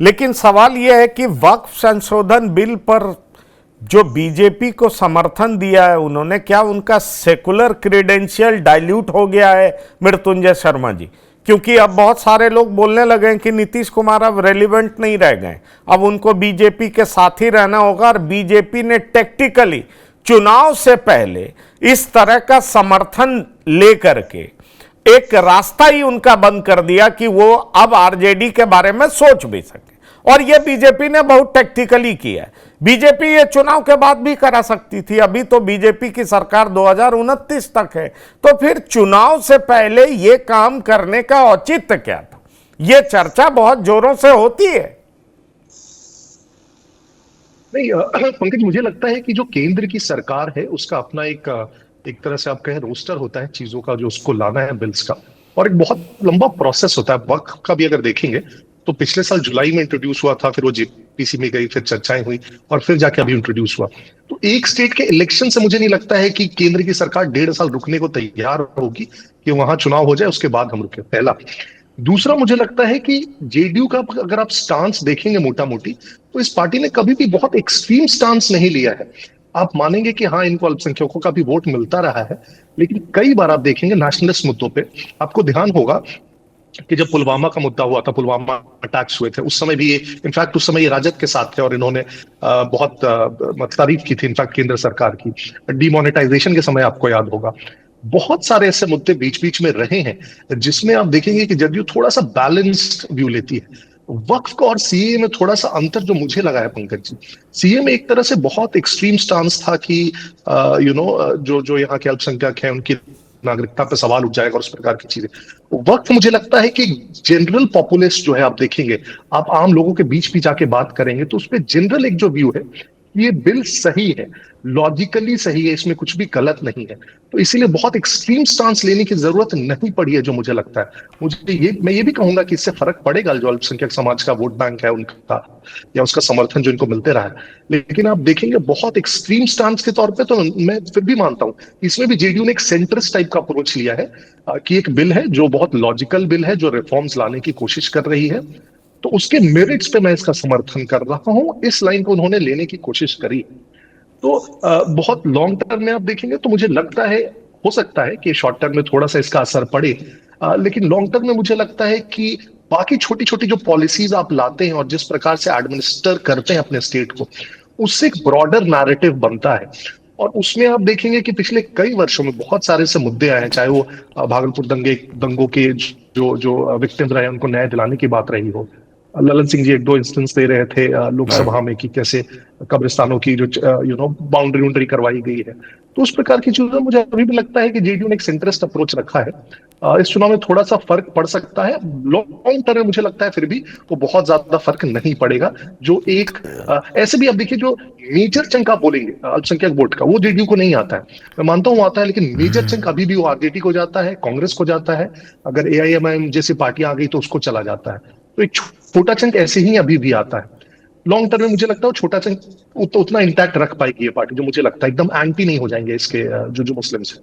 लेकिन सवाल यह है कि वक्फ संशोधन बिल पर जो बीजेपी को समर्थन दिया है उन्होंने, क्या उनका सेकुलर क्रेडेंशियल डाइल्यूट हो गया है मृत्युंजय शर्मा जी? क्योंकि अब बहुत सारे लोग बोलने लगे हैं कि नीतीश कुमार अब रेलिवेंट नहीं रह गए, अब उनको बीजेपी के साथ ही रहना होगा। और बीजेपी ने टेक्टिकली चुनाव से पहले इस तरह का समर्थन लेकर के एक रास्ता ही उनका बंद कर दिया कि वो अब आरजेडी के बारे में सोच भी सके। और यह बीजेपी ने बहुत टैक्टिकली किया है। बीजेपी ये चुनाव के बाद भी करा सकती थी, अभी तो बीजेपी की सरकार 2029 तक है, तो फिर चुनाव से पहले ये काम करने का औचित्य क्या था? ये चर्चा बहुत जोरों से होती है। नहीं पंकज, मुझे लगता है कि जो केंद्र की सरकार है उसका अपना एक तरह से आप कहें रोस्टर होता है चीजों का, जो उसको लाना है बिल्स का, और एक बहुत लंबा प्रोसेस होता है। वक्फ का भी अगर देखेंगे तो पिछले साल जुलाई में इंट्रोड्यूस हुआ था, फिर वो जेपीसी में गई, फिर चर्चाएं हुई और फिर जाके अभी इंट्रोड्यूस हुआ। तो एक स्टेट के इलेक्शन से मुझे नहीं लगता है कि केंद्र की सरकार 1.5 साल रुकने को तैयार होगी कि वहां चुनाव हो जाए उसके बाद हम रुके, पहला। दूसरा, मुझे लगता है कि जेडीयू का अगर आप स्टांस देखेंगे मोटा मोटी, तो इस पार्टी ने कभी भी बहुत एक्सट्रीम स्टांस नहीं लिया है। आप मानेंगे कि हाँ, इनको अल्पसंख्यकों का भी वोट मिलता रहा है, लेकिन कई बार आप देखेंगे नेशनलिस्ट मुद्दों पे, आपको ध्यान होगा कि जब पुलवामा का मुद्दा हुआ था, पुलवामा अटैक्स हुए थे, उस समय भी ये, इनफैक्ट उस समय ये राजद के साथ थे और इन्होंने बहुत तारीफ की थी इनफैक्ट केंद्र सरकार की। डिमोनेटाइजेशन के समय आपको याद होगा, बहुत सारे ऐसे मुद्दे बीच बीच में रहे हैं जिसमें आप देखेंगे कि जदयू थोड़ा सा बैलेंस्ड व्यू लेती है। वक्फ का और सीए में थोड़ा सा अंतर जो मुझे लगा है पंकज जी, सीए में एक तरह से बहुत एक्सट्रीम स्टांस था कि जो जो यहाँ के अल्पसंख्यक हैं उनकी नागरिकता पे सवाल उठ जाएगा और उस प्रकार की चीजें। वक्त मुझे लगता है कि जनरल पॉपुलेस जो है, आप देखेंगे, आप आम लोगों के बीच भी जाके बात करेंगे तो उसपे जनरल एक जो व्यू है, ये बिल सही है, लॉजिकली सही है, इसमें कुछ भी गलत नहीं है। तो इसीलिए बहुत एक्सट्रीम स्टांस लेने की जरूरत नहीं पड़ी है जो मुझे लगता है। मैं ये भी कहूंगा कि इससे फर्क पड़ेगा जो अल्पसंख्यक समाज का वोट बैंक है उनका, या उसका समर्थन जो इनको मिलते रहा है। लेकिन आप देखेंगे बहुत एक्सट्रीम स्टांस के तौर पे तो मैं फिर भी मानता हूं इसमें भी जेडीयू ने एक सेंट्रिस्ट टाइप का अप्रोच लिया है, कि एक बिल है जो बहुत लॉजिकल बिल है, जो रिफॉर्म्स लाने की कोशिश कर रही है, तो उसके मेरिट्स पे मैं इसका समर्थन कर रहा हूं। इस लाइन को उन्होंने लेने की कोशिश करी। तो बहुत लॉन्ग टर्म में आप देखेंगे तो मुझे लगता है, हो सकता है कि शॉर्ट टर्म में थोड़ा सा इसका असर पड़े, लेकिन लॉन्ग टर्म में मुझे लगता है कि बाकी छोटी छोटी जो पॉलिसीज आप लाते हैं और जिस प्रकार से एडमिनिस्टर करते हैं अपने स्टेट को, उससे एक ब्रॉडर नैरेटिव बनता है। और उसमें आप देखेंगे कि पिछले कई वर्षों में बहुत सारे ऐसे मुद्दे आए हैं, चाहे वो भागलपुर दंगों के जो जो विक्टिम्स रहे उनको न्याय दिलाने की बात रही हो। ललन सिंह जी एक दो इंस्टेंस दे रहे थे लोकसभा में कि कैसे कब्रिस्तानों की जो बाउंड्री वाउंड्री करवाई गई है। तो उस प्रकार की चीजों में मुझे अभी भी लगता है कि जेडीयू ने एक सेंट्रिस्ट अप्रोच रखा है। इस चुनाव में थोड़ा सा फर्क पड़ सकता है, लॉन्ग टर्म में मुझे लगता है फिर भी वो बहुत ज्यादा फर्क नहीं पड़ेगा। जो एक ऐसे भी आप देखिए, जो मेजर चंक आप बोलेंगे अल्पसंख्यक वोट का, वो जेडीयू को नहीं आता है। मैं मानता हूँ आता है, लेकिन मेजर चंक अभी भी वो आरजेडी को जाता है, कांग्रेस को जाता है, अगर एआईएमआईएम जैसी पार्टी आ गई तो उसको चला जाता है। तो एक छोटा चंक ऐसे ही अभी भी आता है। लॉन्ग टर्म में मुझे लगता है वो छोटा चंक उतना इंटैक्ट रख पाएगी ये पार्टी, जो मुझे लगता है एकदम एंटी नहीं हो जाएंगे इसके जो मुस्लिम्स हैं।